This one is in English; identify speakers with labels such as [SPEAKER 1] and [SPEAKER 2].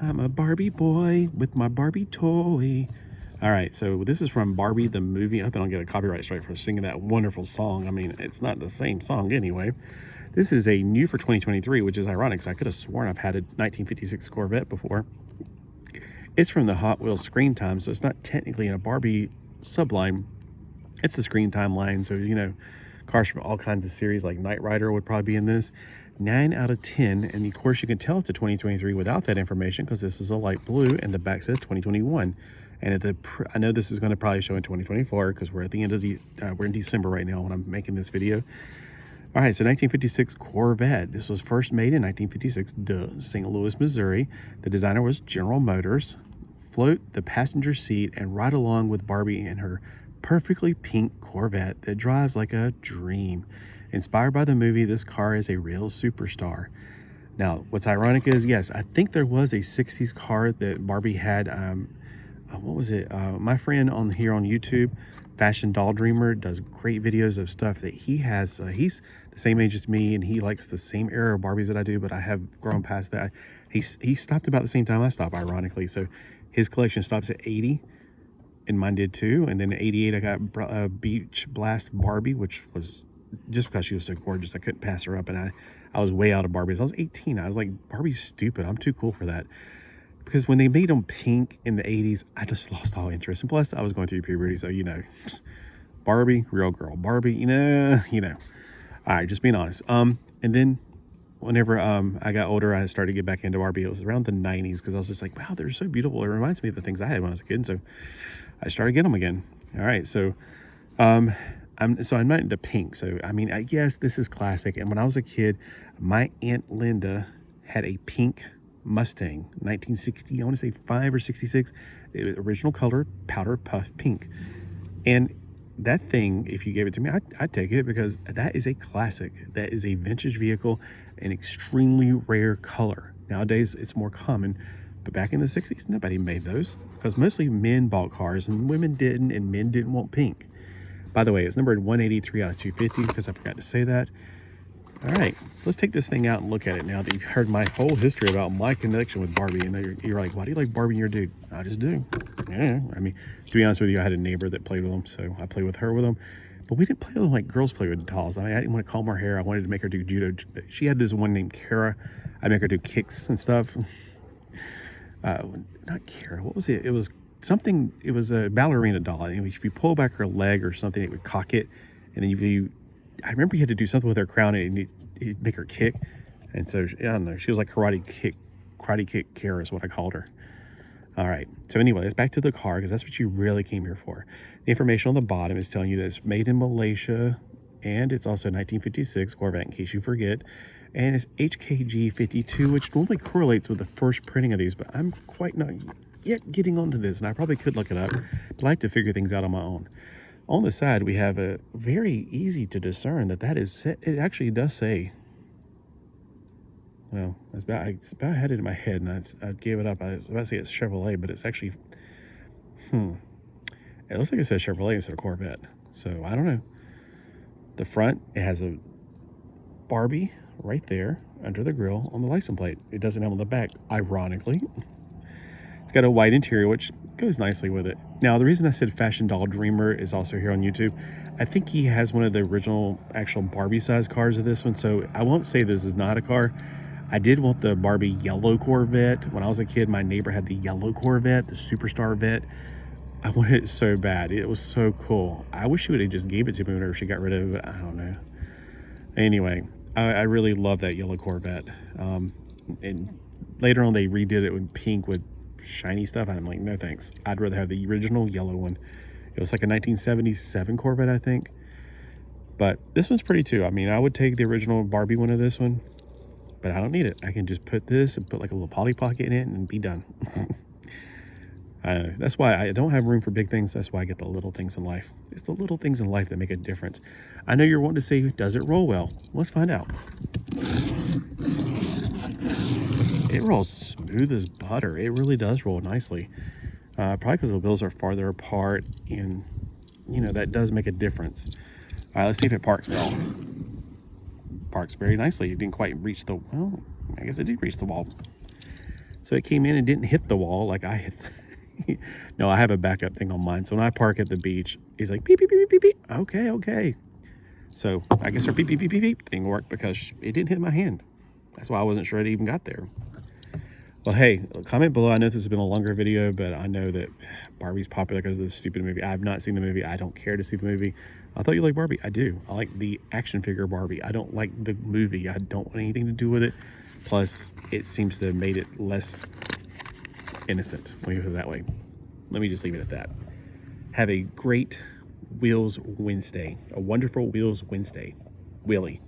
[SPEAKER 1] I'm a Barbie boy with my Barbie toy. All right, so this is from Barbie the movie. I hope I don't get a copyright strike for singing that wonderful song. I mean, it's not the same song anyway. This is a new for 2023, which is ironic because I could have sworn I've had a 1956 Corvette before. It's from the Hot Wheels Screen Time, so it's not technically in a Barbie subline. It's the Screen Time line, so, you know, cars from all kinds of series like Knight Rider would probably be in this. 9 out of 10, and of course you can tell it's a 2023 without that information because this is a light blue and the back says 2021. And I know this is going to probably show in 2024 because we're at the end of we're in December right now when I'm making this video. All right, so 1956 Corvette. This was first made in 1956, St. Louis, Missouri. The designer was General Motors. Float the passenger seat and ride along with Barbie in her perfectly pink Corvette that drives like a dream. Inspired by the movie, this car is a real superstar. Now, what's ironic is, yes, I think there was a 60s car that Barbie had. What was it? My friend here on YouTube, Fashion Doll Dreamer, does great videos of stuff that he has. He's the same age as me, and he likes the same era of Barbies that I do, but I have grown past that. He stopped about the same time I stopped, ironically. So his collection stops at 80, and mine did too. And then at 88, I got Beach Blast Barbie, which was just because she was so gorgeous, I couldn't pass her up. And I was way out of Barbies. I was 18. I was like, Barbie's stupid. I'm too cool for that. Because when they made them pink in the 80s, I just lost all interest. And plus, I was going through puberty, so, you know, Barbie, real girl. Barbie, you know. All right, just being honest. And then whenever I got older, I started to get back into Barbie. It was around the 90s because I was just like, wow, they're so beautiful. It reminds me of the things I had when I was a kid. So I started getting them again. All right, so I'm not into pink. So, I mean, I guess this is classic. And when I was a kid, my Aunt Linda had a pink Mustang, 1960, I want to say 5 or 66. It was original color, powder puff pink. And that thing, if you gave it to me, I'd take it because that is a classic. That is a vintage vehicle, an extremely rare color. Nowadays, it's more common. But back in the 60s, nobody made those because mostly men bought cars and women didn't, and men didn't want pink. By the way, it's numbered 183 out of 250 because I forgot to say that. All right, let's take this thing out and look at it now that you've heard my whole history about my connection with Barbie. And you're like, why do you like Barbie and your dude? I just do. Yeah, I mean, to be honest with you, I had a neighbor that played with them, so I played with her with them. But we didn't play with them like girls play with dolls. I mean, I didn't want to comb her hair. I wanted to make her do judo. She had this one named Kara. I'd make her do kicks and stuff. Not Kara, what was it? It was something, it was a ballerina doll. And if you pull back her leg or something, it would cock it. And then I remember you had to do something with her crown and you'd make her kick. And so, I don't know, she was like karate kick Kara is what I called her. All right, so anyway, let's back to the car because that's what you really came here for. The information on the bottom is telling you that it's made in Malaysia and it's also 1956 Corvette in case you forget. And it's HKG 52, which normally correlates with the first printing of these, but I'm quite not yet getting onto this, and I probably could look it up, but I like to figure things out on my own. On the side, we have a very easy to discern that is, it actually does say, well, I had it in my head, and I gave it up. I was about to say it's Chevrolet, but it's actually, it looks like it says Chevrolet instead of Corvette, so I don't know. The front, it has a Barbie right there under the grill on the license plate. It doesn't have on the back, ironically. It's got a white interior, which goes nicely with it. Now, the reason I said Fashion Doll Dreamer is also here on YouTube. I think he has one of the original actual Barbie size cars of this one, so I won't say this is not a car. I did want the Barbie yellow Corvette. When I was a kid, my neighbor had the yellow Corvette, the Superstar Vet. I wanted it so bad. It was so cool. I wish she would have just gave it to me whenever she got rid of it. I don't know. Anyway, I really love that yellow Corvette. And later on, they redid it with pink with shiny stuff. I'm like, no thanks. I'd rather have the original yellow one. It was like a 1977 Corvette, I think. But this one's pretty too. I mean, I would take the original Barbie one of this one, but I don't need it. I can just put this and put like a little Polly Pocket in it and be done. That's why I don't have room for big things. That's why I get the little things in life. It's the little things in life that make a difference. I know you're wanting to say, does it roll well? Let's find out. It rolls smooth as butter. It really does roll nicely. Probably because the wheels are farther apart, and you know that does make a difference. All right, let's see if it parks well. Parks very nicely. It didn't quite reach the, well, I guess it did reach the wall. So it came in and didn't hit the wall like I hit. No, I have a backup thing on mine. So when I park at the beach, he's like, beep, beep, beep, beep, beep. Okay, okay. So I guess our beep, beep, beep, beep, beep thing worked because it didn't hit my hand. That's why I wasn't sure it even got there. Well, hey, comment below. I know this has been a longer video, but I know that Barbie's popular because of this stupid movie. I have not seen the movie. I don't care to see the movie. I thought you liked Barbie. I do. I like the action figure Barbie. I don't like the movie. I don't want anything to do with it. Plus, it seems to have made it less innocent. Let me put it that way. Let me just leave it at that. Have a great Wheels Wednesday. A wonderful Wheels Wednesday. Willie.